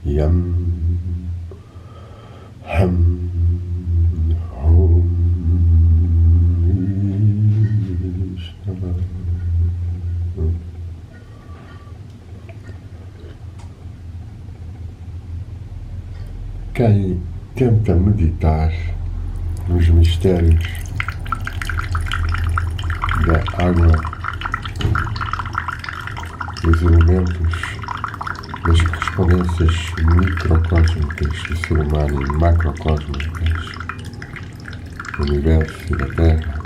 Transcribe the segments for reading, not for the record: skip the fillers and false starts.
Yum, hum, hum, Quem tenta meditar nos mistérios da água, dos elementos, das correspondências microcósmicas do ser humano e macrocósmicas do universo e da Terra,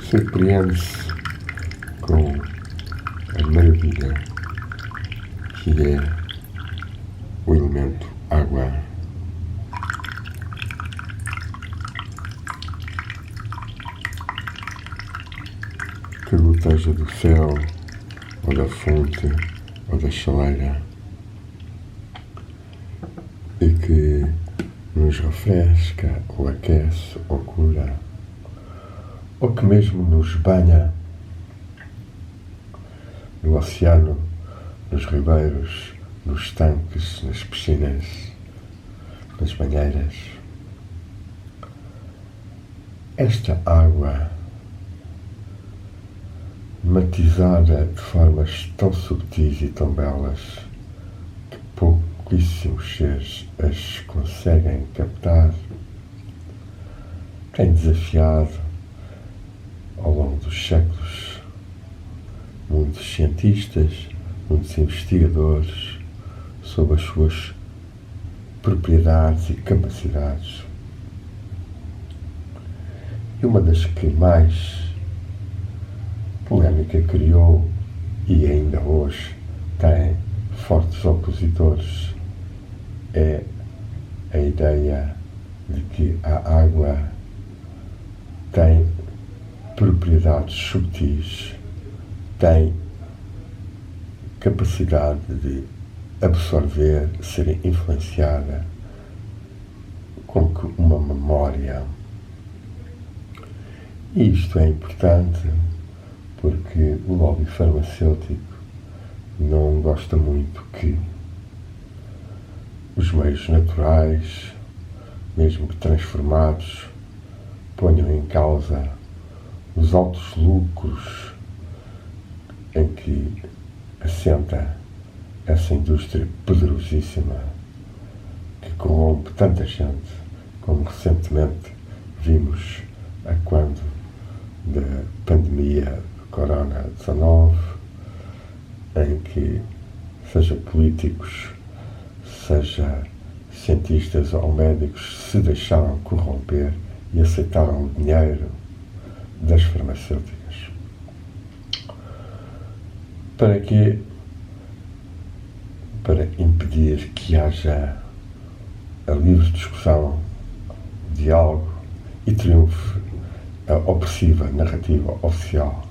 surpreende-se com a maravilha que é o elemento água. Que goteja do céu, ou da fonte, ou da chaleira, e que nos refresca, ou aquece, ou cura, ou que mesmo nos banha no oceano, nos ribeiros, nos tanques, nas piscinas, nas banheiras. Esta água, matizada de formas tão subtis e tão belas que pouquíssimos seres as conseguem captar, tem desafiado ao longo dos séculos muitos cientistas, muitos investigadores sobre as suas propriedades e capacidades. E uma das que mais polémica criou e ainda hoje tem fortes opositores é a ideia de que a água tem propriedades subtis, tem capacidade de absorver, ser influenciada como que uma memória. E isto é importante porque o lobby farmacêutico não gosta muito que os meios naturais, mesmo que transformados, ponham em causa os altos lucros em que assenta essa indústria poderosíssima que corrompe tanta gente, como recentemente vimos a quando da pandemia do Corona-19, em que seja políticos, seja cientistas ou médicos se deixaram corromper e aceitaram o dinheiro das farmacêuticas. Para quê? Para impedir que haja a livre discussão, diálogo e triunfe a opressiva narrativa oficial,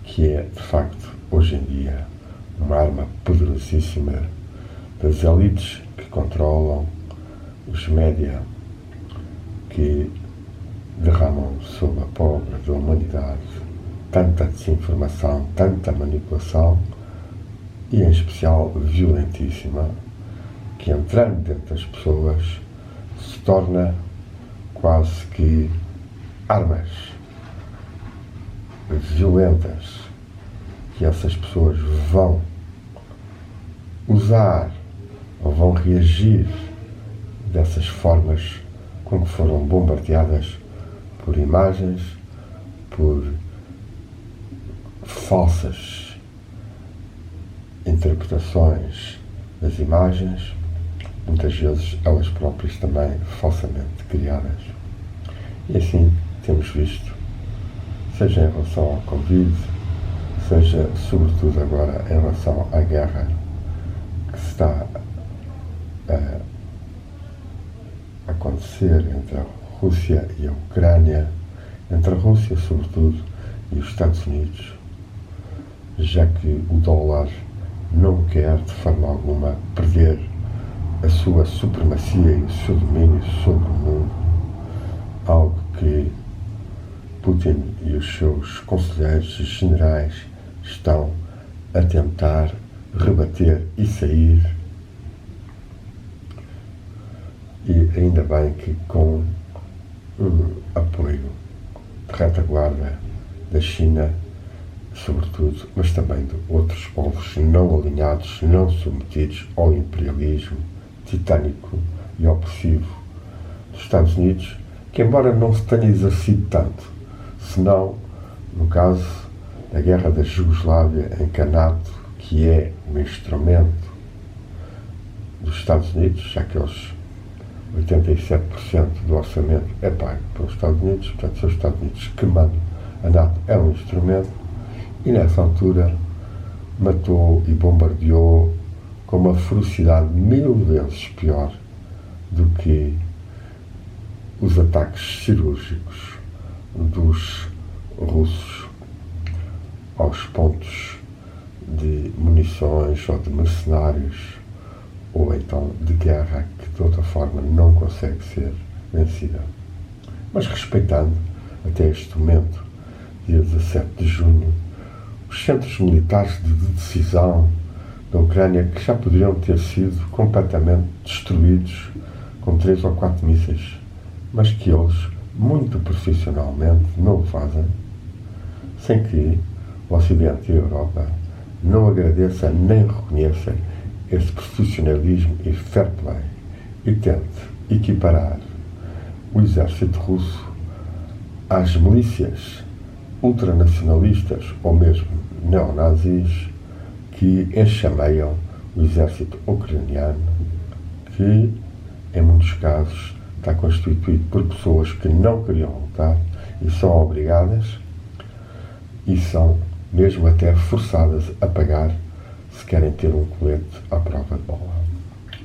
que é, de facto, hoje em dia, uma arma poderosíssima das elites que controlam os média, que derramam sobre a pobre da humanidade tanta desinformação, tanta manipulação e, em especial, violentíssima, que, entrando dentro das pessoas, se torna quase que armas violentas que essas pessoas vão usar ou vão reagir dessas formas com que foram bombardeadas por imagens, por falsas interpretações das imagens, muitas vezes elas próprias também falsamente criadas. E assim temos visto, seja em relação ao Covid, seja sobretudo agora em relação à guerra que se está a acontecer entre a Rússia e a Ucrânia, entre a Rússia sobretudo e os Estados Unidos, já que o dólar não quer de forma alguma perder a sua supremacia e o seu domínio sobre o mundo, algo que Putin e os seus conselheiros generais estão a tentar rebater e sair. E ainda bem que com um apoio de retaguarda da China, sobretudo, mas também de outros povos não alinhados, não submetidos ao imperialismo titânico e opressivo dos Estados Unidos, que embora não se tenha exercido tanto, senão, no caso da guerra da Jugoslávia em que a NATO, que é um instrumento dos Estados Unidos, já que eles 87% do orçamento é pago pelos Estados Unidos, portanto são os Estados Unidos que mandam. A NATO é um instrumento e nessa altura matou e bombardeou com uma ferocidade 1000 vezes pior do que os ataques cirúrgicos dos russos aos pontos de munições ou de mercenários ou então de guerra que de outra forma não consegue ser vencida. Mas respeitando até este momento, dia 17 de junho, os centros militares de decisão da Ucrânia, que já poderiam ter sido completamente destruídos com 3 ou 4 mísseis, mas que eles, muito profissionalmente, não o fazem, sem que o Ocidente e a Europa não agradeçam nem reconheçam esse profissionalismo e fair play e tente equiparar o exército russo às milícias ultranacionalistas ou mesmo neonazis que enxameiam o exército ucraniano, que em muitos casos está constituído por pessoas que não queriam lutar e são obrigadas e são mesmo até forçadas a pagar se querem ter um colete à prova de bola.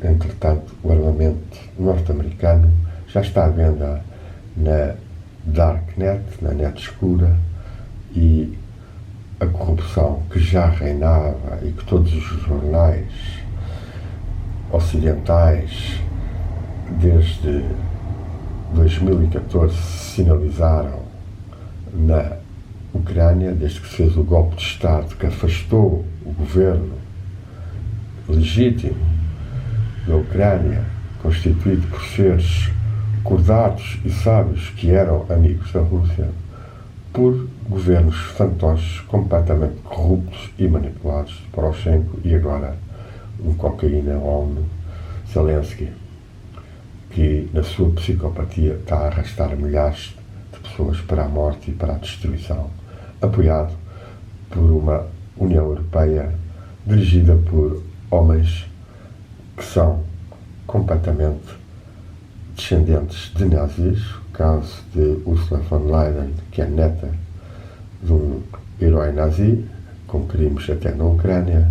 Entretanto, o armamento norte-americano já está à venda na Darknet, na net escura, e a corrupção que já reinava e que todos os jornais ocidentais desde 2014 sinalizaram na Ucrânia, desde que se fez o golpe de Estado que afastou o governo legítimo da Ucrânia, constituído por seres acordados e sábios que eram amigos da Rússia, por governos fantoches completamente corruptos e manipulados de Poroshenko e agora um cocaína ONU, Zelensky, que na sua psicopatia está a arrastar milhares de pessoas para a morte e para a destruição, apoiado por uma União Europeia dirigida por homens que são completamente descendentes de nazis. O caso de Ursula von Leyen, que é neta de um herói nazi, com crimes até na Ucrânia,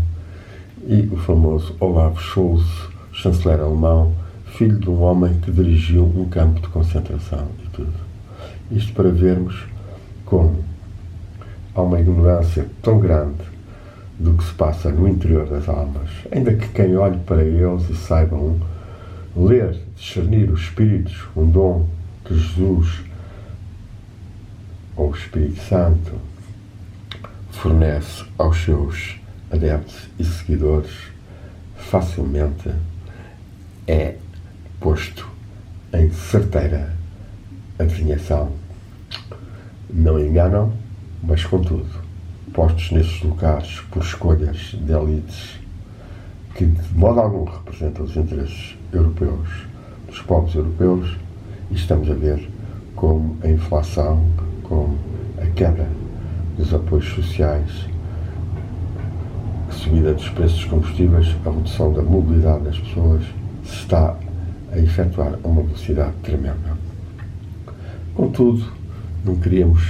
e o famoso Olaf Scholz, chanceler alemão, filho de um homem que dirigiu um campo de concentração e tudo. Isto para vermos como há uma ignorância tão grande do que se passa no interior das almas, ainda que quem olhe para eles e saibam ler, discernir os espíritos, um dom que Jesus ou o Espírito Santo fornece aos seus adeptos e seguidores, facilmente é posto em certeira adivinhação. Não enganam, mas contudo, postos nesses lugares por escolhas de elites que de modo algum representam os interesses europeus, dos povos europeus, e estamos a ver como a inflação, como a quebra dos apoios sociais, a subida dos preços dos combustíveis, a redução da mobilidade das pessoas se está a efetuar a uma velocidade tremenda. Contudo, não queríamos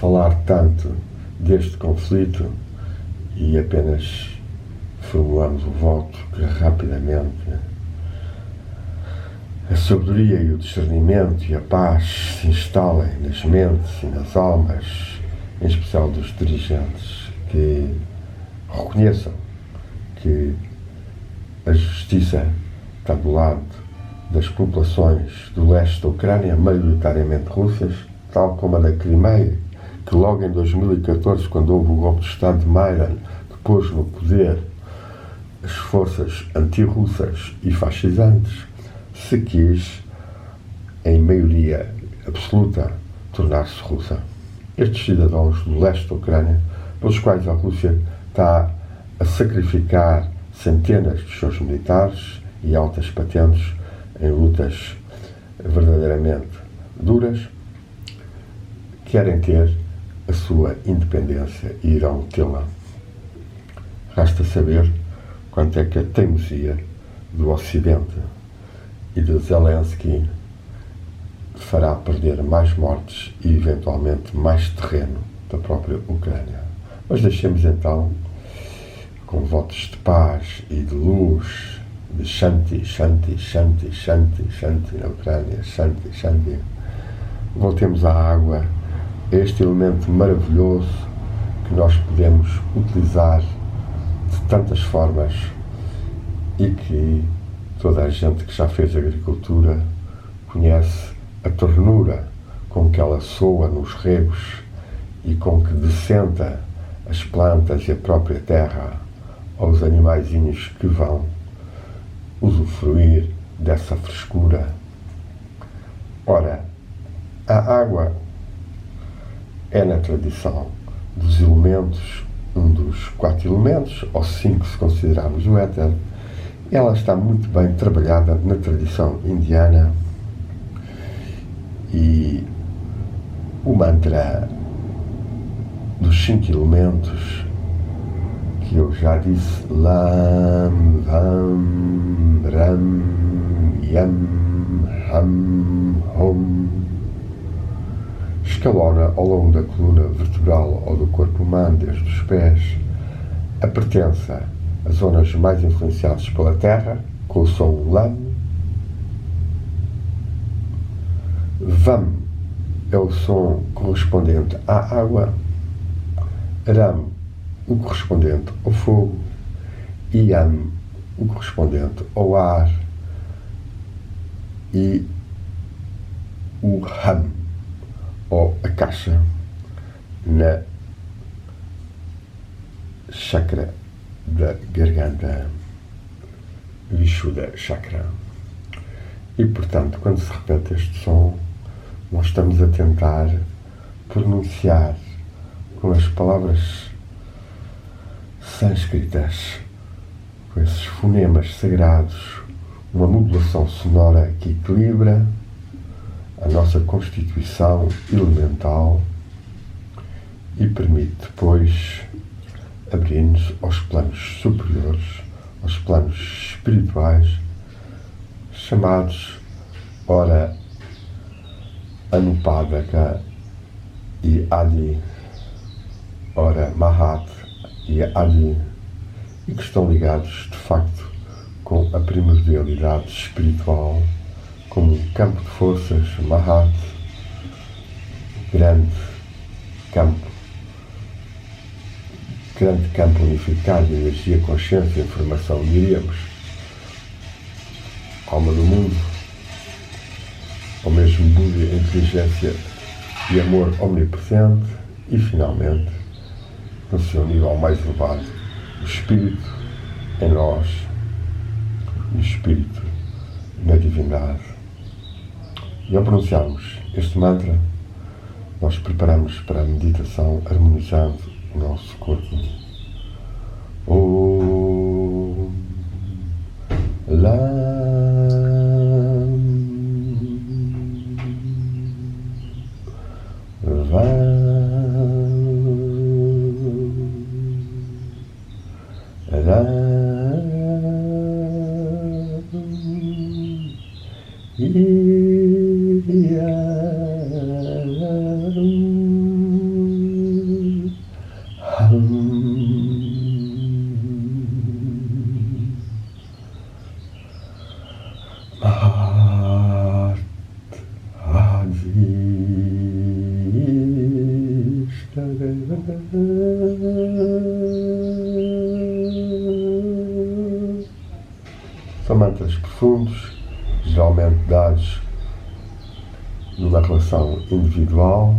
falar tanto deste conflito e apenas formulamos o voto que rapidamente a sabedoria e o discernimento e a paz se instalem nas mentes e nas almas, em especial dos dirigentes, que reconheçam que a justiça está do lado das populações do leste da Ucrânia, maioritariamente russas, tal como a da Crimeia, que logo em 2014, quando houve o golpe de Estado de Maidan, que pôs no poder as forças antirrussas e fascisantes, se quis, em maioria absoluta, tornar-se russa. Estes cidadãos do leste da Ucrânia, pelos quais a Rússia está a sacrificar centenas dos seus militares e altas patentes em lutas verdadeiramente duras, querem ter a sua independência e irão tê-la. Resta saber quanto é que a teimosia do Ocidente e de Zelensky fará perder mais mortes e, eventualmente, mais terreno da própria Ucrânia. Mas deixemos então, com votos de paz e de luz, de Shanti, Shanti, Shanti, Shanti, Shanti na Ucrânia, Shanti, Shanti, voltemos à água, este elemento maravilhoso que nós podemos utilizar de tantas formas e que toda a gente que já fez agricultura conhece a ternura com que ela soa nos regos e com que decenta as plantas e a própria terra aos animaizinhos que vão usufruir dessa frescura. Ora, a água é, na tradição dos elementos, um dos 4 elementos, ou 5 se considerarmos o éter. Ela está muito bem trabalhada na tradição indiana e o mantra dos 5 elementos que eu já disse, Lam, Vam, Ram, Yam, Ham, Hom, escalona ao longo da coluna vertebral ou do corpo humano, desde os pés, a pertença às zonas mais influenciadas pela terra, com o som Lam. Vam é o som correspondente à água, Ram o correspondente ao fogo, e Yam o correspondente ao ar, e o Ham, ou a caixa, na chakra da garganta, Vishuddha Chakra. E, portanto, quando se repete este som, nós estamos a tentar pronunciar com as palavras sânscritas, com esses fonemas sagrados, uma modulação sonora que equilibra a nossa constituição elemental e permite depois abrir-nos aos planos superiores, aos planos espirituais, chamados, ora, Anupadaka e Adi, ora, Mahat e Adi, e que estão ligados, de facto, com a primordialidade espiritual, como um campo de forças, Mahat, grande campo unificado de energia, consciência, informação, diríamos, alma do mundo, ou mesmo Buda, inteligência e amor omnipresente, e finalmente, no seu nível mais elevado, o Espírito em nós e o Espírito na divindade. E ao pronunciarmos este mantra, nós preparamos para a meditação harmonizando o nosso corpo. Om Lam Vam Ram São mantras profundos, geralmente dados numa relação individual,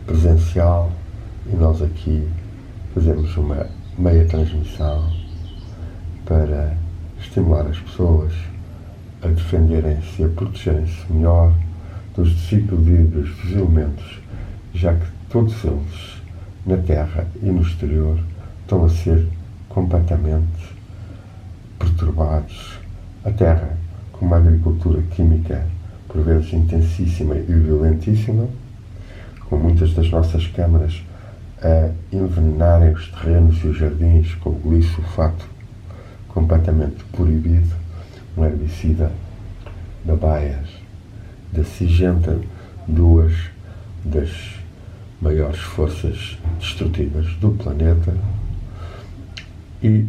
presencial, e nós aqui fazemos uma meia transmissão para estimular as pessoas a defenderem-se e a protegerem-se melhor dos desequilíbrios dos elementos, já que todos eles, na Terra e no exterior, estão a ser completamente perturbados. A Terra, com uma agricultura química, por vezes intensíssima e violentíssima, com muitas das nossas câmaras a envenenarem os terrenos e os jardins com o glifosato completamente proibido, um herbicida da Bayer, da Syngenta, duas das maiores forças destrutivas do planeta. E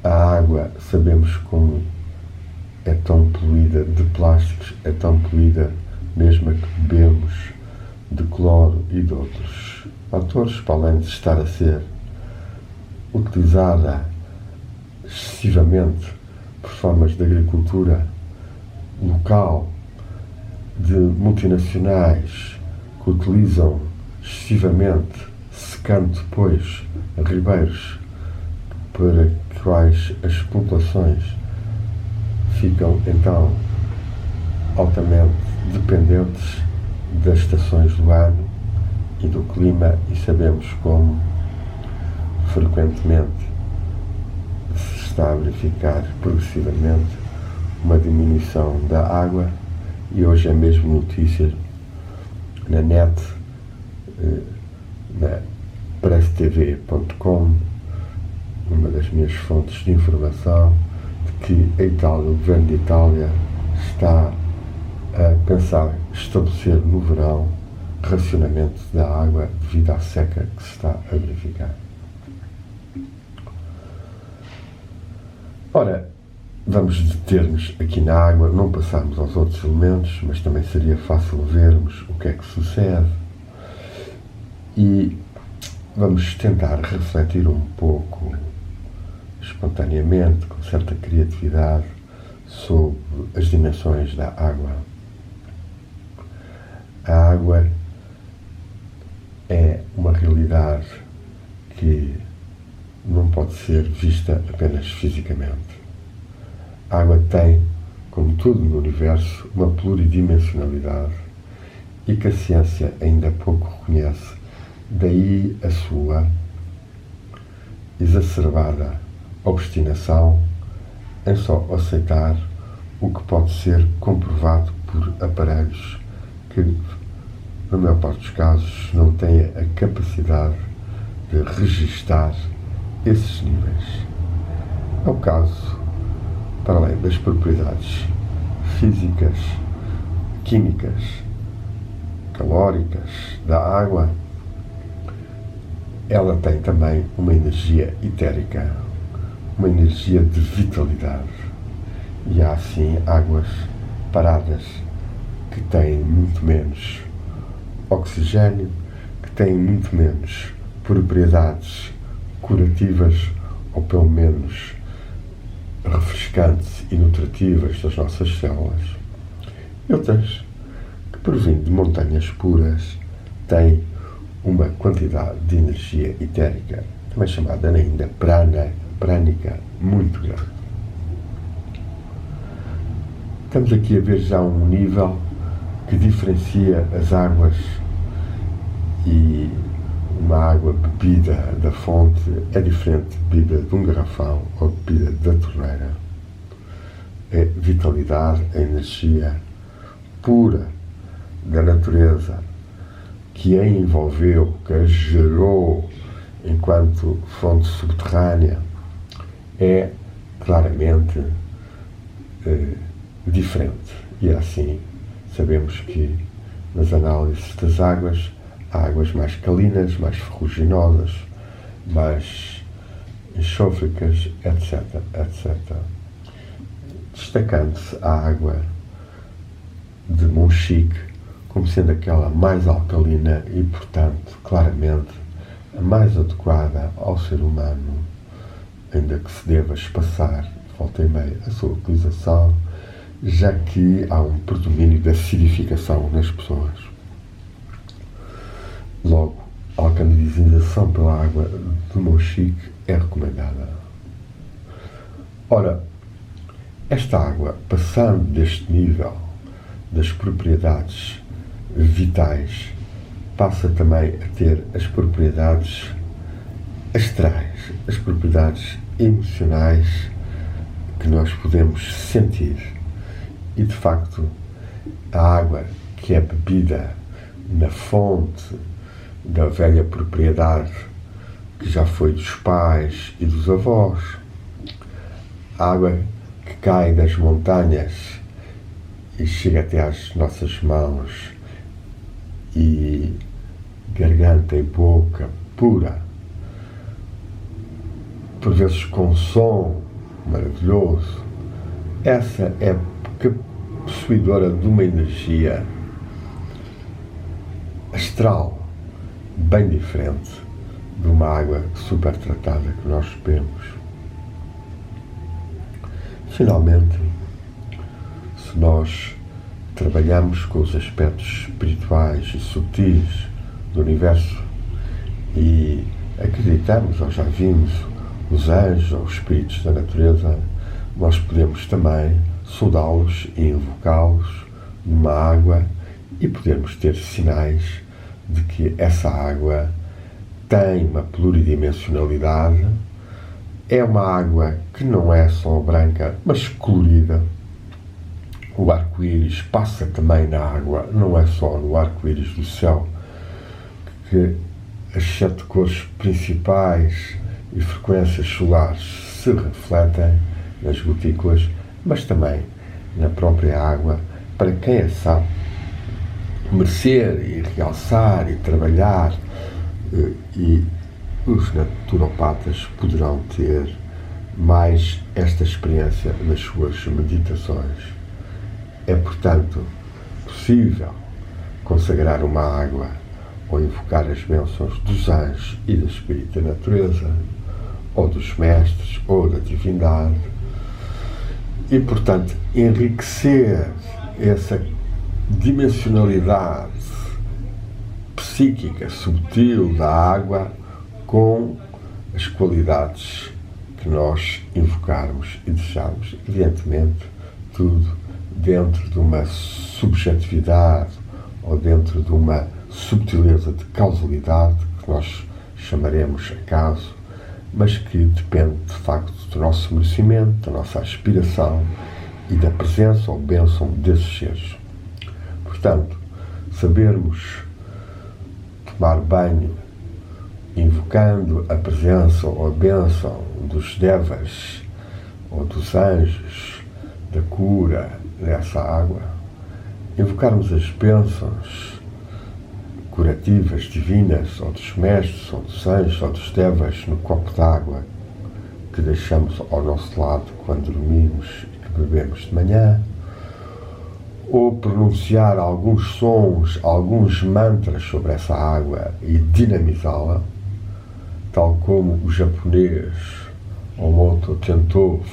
a água, sabemos como é tão poluída de plásticos, é tão poluída mesmo a que bebemos, de cloro e de outros fatores, para além de estar a ser utilizada excessivamente por formas de agricultura local, de multinacionais que utilizam excessivamente, secando depois ribeiros para quais as populações ficam então altamente dependentes das estações do ano e do clima, e sabemos como frequentemente se está a verificar progressivamente uma diminuição da água. E hoje é mesmo notícia na net, na presstv.com, uma das minhas fontes de informação, de que a Itália, o governo de Itália, está a pensar estabelecer no verão racionamento da água devido à seca que se está a verificar. Ora, vamos deter-nos aqui na água, não passarmos aos outros elementos, mas também seria fácil vermos o que é que sucede. E vamos tentar refletir um pouco, espontaneamente, com certa criatividade, sobre as dimensões da água. A água é uma realidade que não pode ser vista apenas fisicamente. A água tem, como tudo no universo, uma pluridimensionalidade e que a ciência ainda pouco reconhece, daí a sua exacerbada obstinação em só aceitar o que pode ser comprovado por aparelhos que, na maior parte dos casos, não têm a capacidade de registar esses níveis. É o caso, para além das propriedades físicas, químicas, calóricas da água, ela tem também uma energia etérica, uma energia de vitalidade. E há, assim, águas paradas que têm muito menos oxigênio, que têm muito menos propriedades curativas, ou pelo menos refrescantes e nutritivas das nossas células. E outras que, provindo de montanhas puras, têm uma quantidade de energia etérica, também chamada ainda prânica, muito grande. Estamos aqui a ver já um nível que diferencia as águas, e uma água bebida da fonte é diferente de bebida de um garrafão ou de bebida da torneira. É vitalidade, a energia pura da natureza que a envolveu, que a gerou enquanto fonte subterrânea, é claramente diferente. E assim, sabemos que nas análises das águas, há águas mais calinas, mais ferruginosas, mais enxofricas, etc., etc. Destacando-se a água de Monchique como sendo aquela mais alcalina e, portanto, claramente a mais adequada ao ser humano, ainda que se deva espaçar, volta e meia, a sua utilização, já que há um predomínio da acidificação nas pessoas. Logo, a alcalinização pela água de Monchique é recomendada. Ora, esta água, passando deste nível das propriedades vitais, passa também a ter as propriedades astrais, as propriedades emocionais que nós podemos sentir. E, de facto, a água que é bebida na fonte da velha propriedade que já foi dos pais e dos avós, a água que cai das montanhas e chega até às nossas mãos e garganta e boca pura, por vezes com um som maravilhoso, essa é possuidora de uma energia astral bem diferente de uma água super tratada que nós bebemos. Finalmente, se nós trabalhamos com os aspectos espirituais e sutis do universo e acreditamos ou já vimos os anjos ou os espíritos da natureza, nós podemos também saudá-los e invocá-los numa água e podermos ter sinais de que essa água tem uma pluridimensionalidade, é uma água que não é só branca, mas colorida. O arco-íris passa também na água, não é só no arco-íris do céu, que as 7 cores principais e frequências solares se refletem nas gotículas, mas também na própria água, para quem a sabe merecer e realçar e trabalhar, e os naturopatas poderão ter mais esta experiência nas suas meditações. É, portanto, possível consagrar uma água ou invocar as bênçãos dos anjos e do espírito da natureza, ou dos mestres, ou da divindade, e, portanto, enriquecer essa dimensionalidade psíquica subtil da água com as qualidades que nós invocarmos e desejamos. Evidentemente, tudo dentro de uma subjetividade ou dentro de uma subtileza de causalidade que nós chamaremos acaso, mas que depende de facto do nosso merecimento, da nossa aspiração e da presença ou bênção desses seres. Portanto, sabermos tomar banho invocando a presença ou a bênção dos devas ou dos anjos da cura nessa água, invocarmos as bênçãos curativas, divinas, ou dos mestres, ou dos anjos, ou dos devas no copo d'água que deixamos ao nosso lado quando dormimos e que bebemos de manhã, ou pronunciar alguns sons, alguns mantras sobre essa água e dinamizá-la, tal como o japonês Omoto tentou